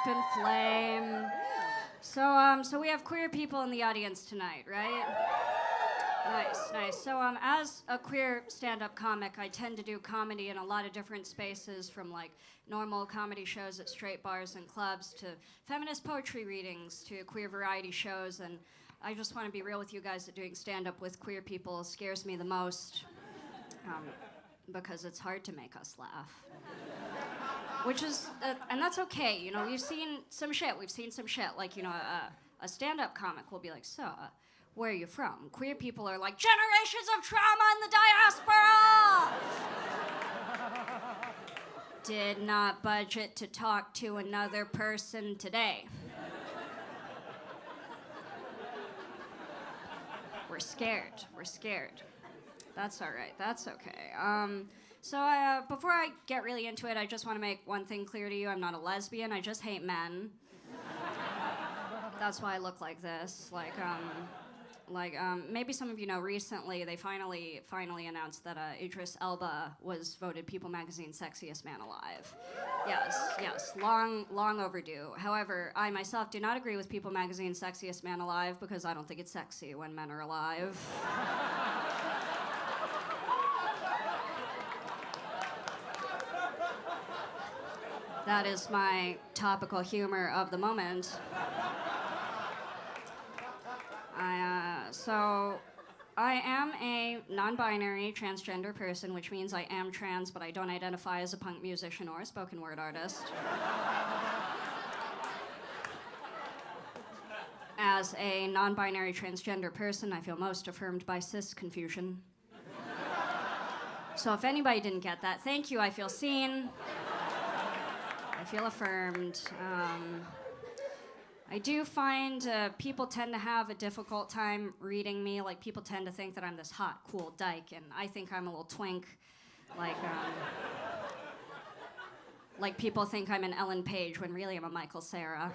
and flame. So we have queer people in the audience tonight, right? Nice. So as a queer stand-up comic, I tend to do comedy in a lot of different spaces, from like normal comedy shows at straight bars and clubs to feminist poetry readings to queer variety shows, and I just want to be real with you guys that doing stand-up with queer people scares me the most, because it's hard to make us laugh. Which is, and that's okay, you know, we've seen some shit, like, you know, a stand-up comic will be like, so, where are you from? Queer people are like, generations of trauma in the diaspora! Did not budget to talk to another person today. We're scared. That's all right, that's okay. So before I get really into it, I just want to make one thing clear to you. I'm not a lesbian, I just hate men. That's why I look like this. Maybe some of you know, recently they finally announced that Idris Elba was voted People Magazine's sexiest man alive. Yes, long overdue. However, I myself do not agree with People Magazine's sexiest man alive because I don't think it's sexy when men are alive. That is my topical humor of the moment. So I am a non-binary transgender person, which means I am trans, but I don't identify as a punk musician or a spoken word artist. As a non-binary transgender person, I feel most affirmed by cis confusion. So if anybody didn't get that, thank you, I feel seen. I feel affirmed. I do find people tend to have a difficult time reading me. Like, people tend to think that I'm this hot, cool dyke, and I think I'm a little twink. Like people think I'm an Ellen Page when really I'm a Michael Cera.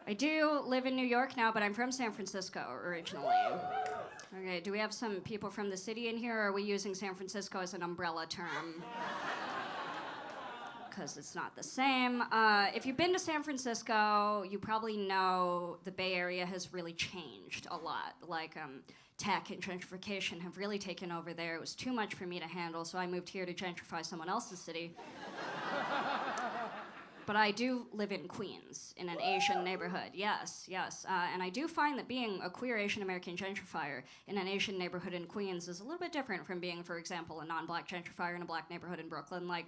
I do live in New York now, but I'm from San Francisco originally. Okay, do we have some people from the city in here, or are we using San Francisco as an umbrella term? Because it's not the same. If you've been to San Francisco, you probably know the Bay Area has really changed a lot. Tech and gentrification have really taken over there. It was too much for me to handle, so I moved here to gentrify someone else's city. But I do live in Queens, in an Asian neighborhood, yes. And I do find that being a queer Asian American gentrifier in an Asian neighborhood in Queens is a little bit different from being, for example, a non-black gentrifier in a black neighborhood in Brooklyn. Like,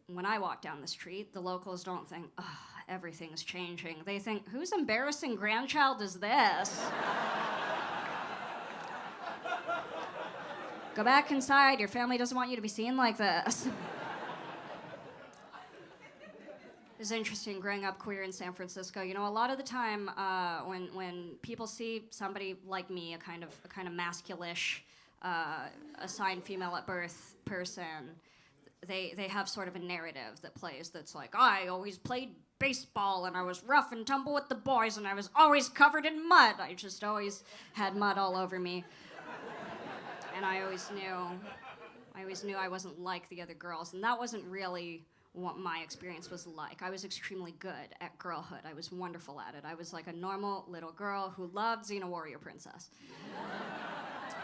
when I walk down the street, the locals don't think, oh, everything's changing. They think, whose embarrassing grandchild is this? Go back inside, your family doesn't want you to be seen like this. It's interesting growing up queer in San Francisco. You know, a lot of the time when people see somebody like me, a kind of masculish, assigned female at birth person, they have sort of a narrative that plays that's like, I always played baseball and I was rough and tumble with the boys and I was always covered in mud. I just always had mud all over me. And I always knew I wasn't like the other girls, and that wasn't really what my experience was like. I was extremely good at girlhood. I was wonderful at it. I was like a normal little girl who loved Xena Warrior Princess.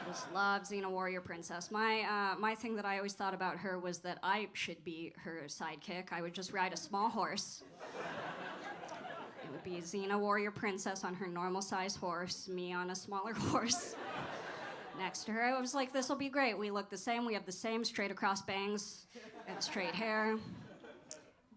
Just loved Xena Warrior Princess. My thing that I always thought about her was that I should be her sidekick. I would just ride a small horse. It would be Xena Warrior Princess on her normal size horse, me on a smaller horse next to her. I was like, this will be great. We look the same. We have the same straight across bangs and straight hair.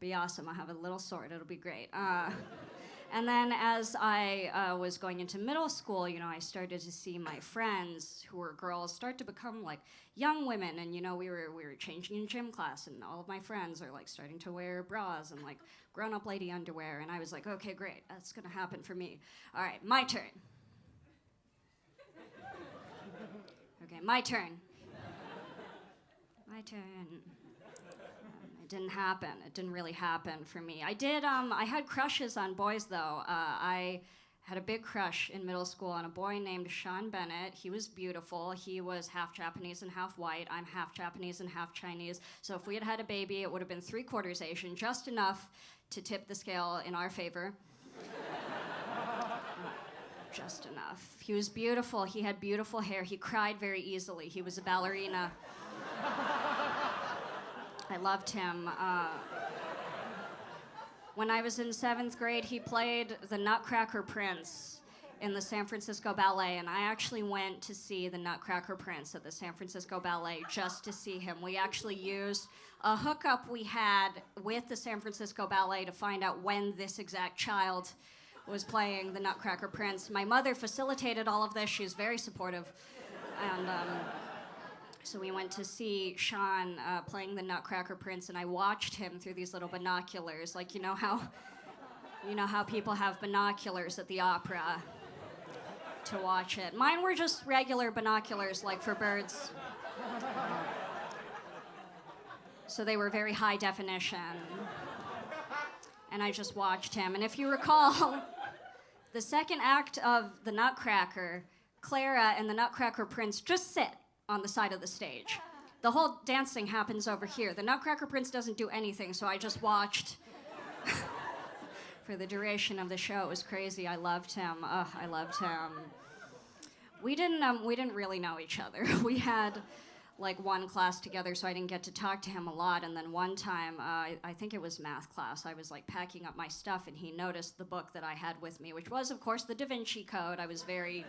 Be awesome. I'll have a little sword. It'll be great. And then as I was going into middle school, you know, I started to see my friends who were girls start to become like young women, and you know, we were changing in gym class, and all of my friends are like starting to wear bras and like grown-up lady underwear, and I was like, okay, great, that's gonna happen for me. All right, my turn. Okay, my turn. My turn. It didn't happen. It didn't really happen for me. I had crushes on boys, though. I had a big crush in middle school on a boy named Sean Bennett. He was beautiful. He was half Japanese and half white. I'm half Japanese and half Chinese. So if we had had a baby, it would have been 3/4 Asian, just enough to tip the scale in our favor. Just enough. He was beautiful. He had beautiful hair. He cried very easily. He was a ballerina. I loved him. When I was in 7th grade, he played the Nutcracker Prince in the San Francisco Ballet, and I actually went to see the Nutcracker Prince at the San Francisco Ballet just to see him. We actually used a hookup we had with the San Francisco Ballet to find out when this exact child was playing the Nutcracker Prince. My mother facilitated all of this. She's very supportive. And so we went to see Sean playing the Nutcracker Prince, and I watched him through these little binoculars, like you know how people have binoculars at the opera to watch it. Mine were just regular binoculars, like for birds. So they were very high definition. And I just watched him. And if you recall, the second act of the Nutcracker, Clara and the Nutcracker Prince just sit on the side of the stage. The whole dancing happens over here. The Nutcracker Prince doesn't do anything, so I just watched for the duration of the show. It was crazy. I loved him. I loved him. We didn't really know each other. We had like one class together, so I didn't get to talk to him a lot. And then one time, I think it was math class, I was like packing up my stuff, and he noticed the book that I had with me, which was, of course, the Da Vinci Code. I was very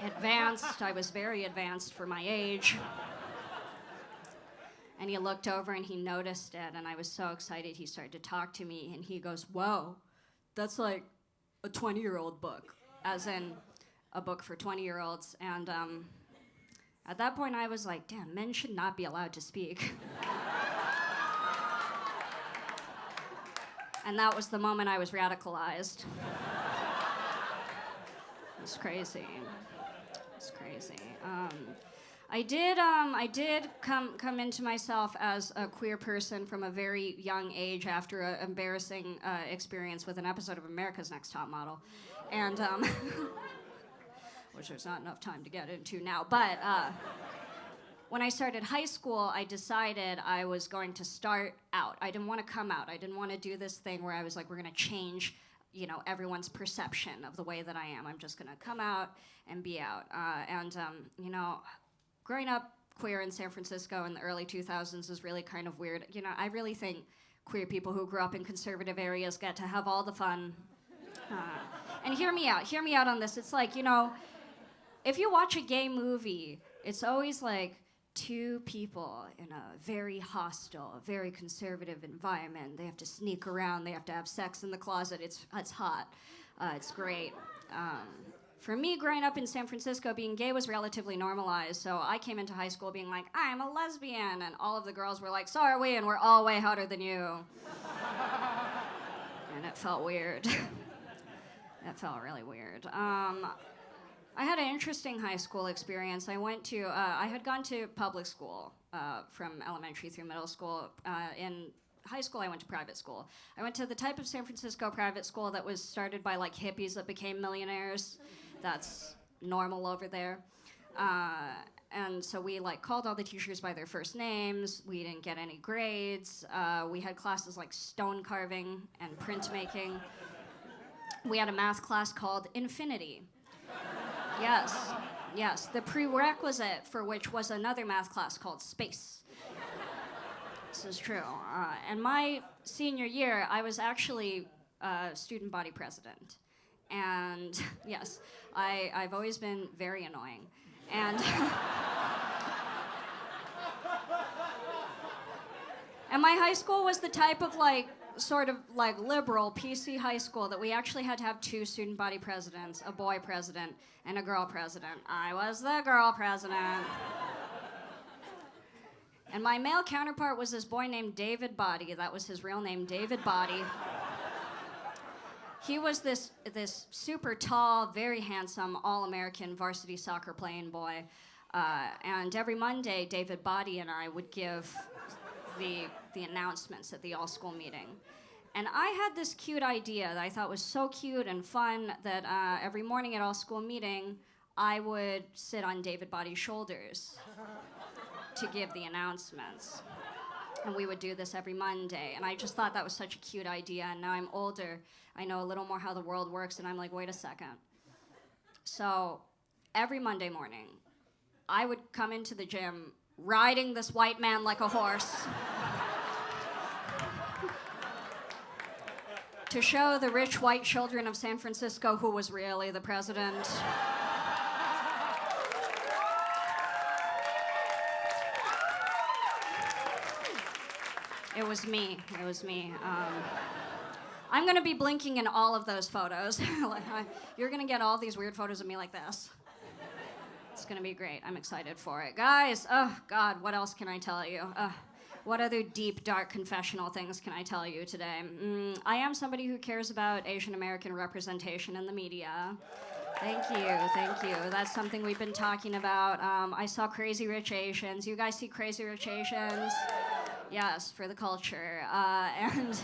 advanced. I was very advanced for my age. And he looked over and he noticed it, and I was so excited. He started to talk to me, and he goes, "Whoa, that's like a 20-year-old book," as in a book for 20-year-olds. And at that point, I was like, damn, men should not be allowed to speak. And that was the moment I was radicalized. It was crazy. It's crazy. I did come into myself as a queer person from a very young age after an embarrassing experience with an episode of America's Next Top Model, and which there's not enough time to get into now. But when I started high school, I decided I was going to start out. I didn't want to come out. I didn't want to do this thing where I was like, we're going to change, everyone's perception of the way that I am. I'm just going to come out and be out. Growing up queer in San Francisco in the early 2000s is really kind of weird. I really think queer people who grew up in conservative areas get to have all the fun. And hear me out on this. It's like, if you watch a gay movie, it's always like two people in a very hostile, very conservative environment. They have to sneak around. They have to have sex in the closet. It's hot. It's great. For me, growing up in San Francisco, being gay was relatively normalized. So I came into high school being like, I'm a lesbian. And all of the girls were like, so are we, and we're all way hotter than you. And it felt weird. That felt really weird. I had an interesting high school experience. I had gone to public school from elementary through middle school. In high school, I went to private school. I went to the type of San Francisco private school that was started by like hippies that became millionaires. That's normal over there. And so we like called all the teachers by their first names. We didn't get any grades. We had classes like stone carving and printmaking. We had a math class called Infinity. Yes. The prerequisite for which was another math class called Space. This is true. And my senior year, I was actually student body president. And yes, I've always been very annoying. And and my high school was the type of sort of liberal PC high school that we actually had to have two student body presidents, a boy president and a girl president. I was the girl president. And my male counterpart was this boy named David Body. That was his real name, David Body. He was this super tall, very handsome, all-American varsity soccer playing boy. And every Monday, David Body and I would give the announcements at the all-school meeting. And I had this cute idea that I thought was so cute and fun that every morning at all school meeting, I would sit on David Body's shoulders to give the announcements. And we would do this every Monday. And I just thought that was such a cute idea. And now I'm older, I know a little more how the world works, and I'm like, wait a second. So every Monday morning, I would come into the gym riding this white man like a horse to show the rich white children of San Francisco who was really the president. It was me. It was me. I'm going to be blinking in all of those photos. You're going to get all these weird photos of me like this. It's going to be great. I'm excited for it. Guys, oh, God, what else can I tell you? What other deep, dark, confessional things can I tell you today? I am somebody who cares about Asian American representation in the media. Thank you, thank you. That's something we've been talking about. I saw Crazy Rich Asians. You guys see Crazy Rich Asians? Yes, for the culture. And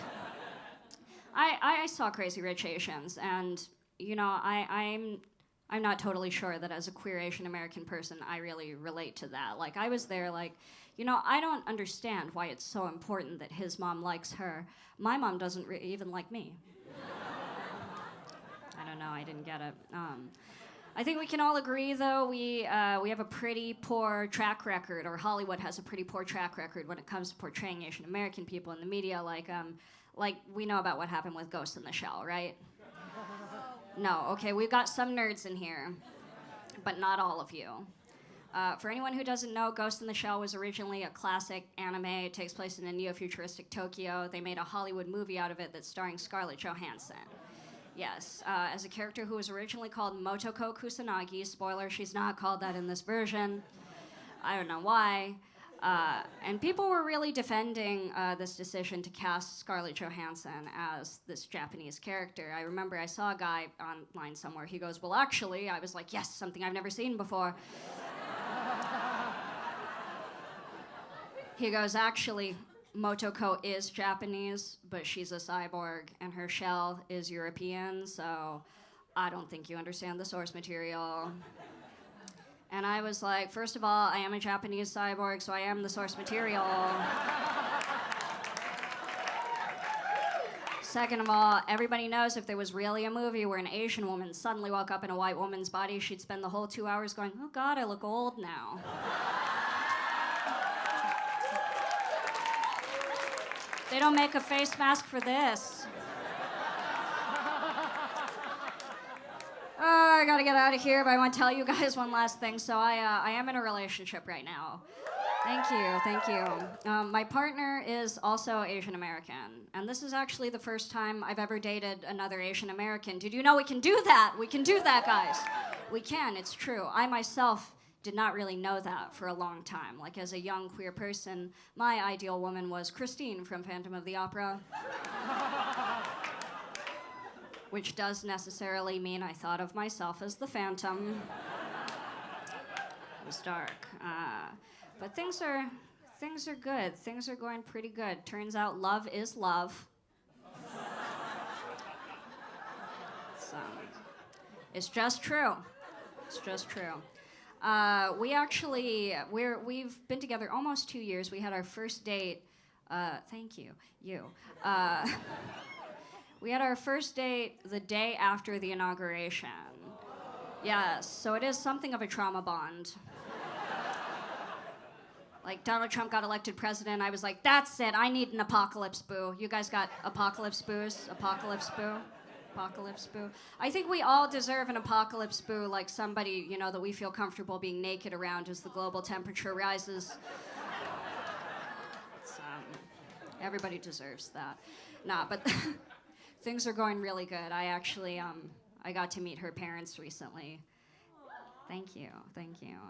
I saw Crazy Rich Asians, and you know, I'm not totally sure that as a queer Asian American person, I really relate to that. Like, I was there, like, you know, I don't understand why it's so important that his mom likes her. My mom doesn't even like me. I don't know, I didn't get it. I think we can all agree, though, we have a pretty poor track record, or Hollywood has a pretty poor track record when it comes to portraying Asian American people in the media. Like we know about what happened with Ghost in the Shell, right? No, okay, we've got some nerds in here, but not all of you. For anyone who doesn't know, Ghost in the Shell was originally a classic anime. It takes place in a neo-futuristic Tokyo. They made a Hollywood movie out of it that's starring Scarlett Johansson. Yes, as a character who was originally called Motoko Kusanagi. Spoiler, she's not called that in this version. I don't know why. And people were really defending this decision to cast Scarlett Johansson as this Japanese character. I remember I saw a guy online somewhere. He goes, well, actually, I was like, yes, something I've never seen before. He goes, actually, Motoko is Japanese, but she's a cyborg, and her shell is European, so I don't think you understand the source material. And I was like, first of all, I am a Japanese cyborg, so I am the source material. Second of all, everybody knows if there was really a movie where an Asian woman suddenly woke up in a white woman's body, she'd spend the whole 2 hours going, oh God, I look old now. They don't make a face mask for this. Oh, I gotta get out of here, but I want to tell you guys one last thing. So I am in a relationship right now. Thank you, thank you. My partner is also Asian American, and this is actually the first time I've ever dated another Asian American. Did you know we can do that? We can do that, guys. We can, it's true. I myself did not really know that for a long time. Like, as a young queer person, my ideal woman was Christine from Phantom of the Opera. Which does necessarily mean I thought of myself as the Phantom. It was dark. But things are good. Things are going pretty good. Turns out love is love. So, it's just true. It's just true. We've been together almost 2 years. We had our first date. Thank you. We had our first date the day after the inauguration. Yes, so it is something of a trauma bond. Like, Donald Trump got elected president, I was like, that's it, I need an apocalypse boo. You guys got apocalypse boos? Apocalypse boo? Apocalypse boo? I think we all deserve an apocalypse boo, like somebody, you know, that we feel comfortable being naked around as the global temperature rises. Everybody deserves that. Nah, but things are going really good. I actually, I got to meet her parents recently. Thank you.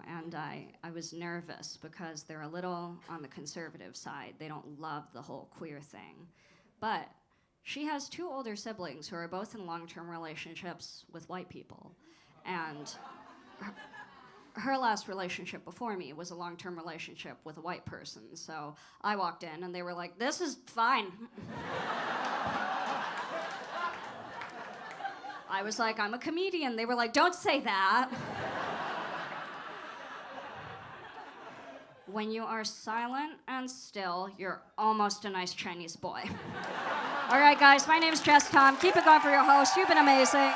And I was nervous because they're a little on the conservative side. They don't love the whole queer thing. But she has 2 older siblings who are both in long-term relationships with white people. And her last relationship before me was a long-term relationship with a white person. So I walked in and they were like, this is fine. I was like, I'm a comedian. They were like, don't say that. When you are silent and still, you're almost a nice Chinese boy. All right, guys, my name's Jes Tom. Keep it going for your host. You've been amazing.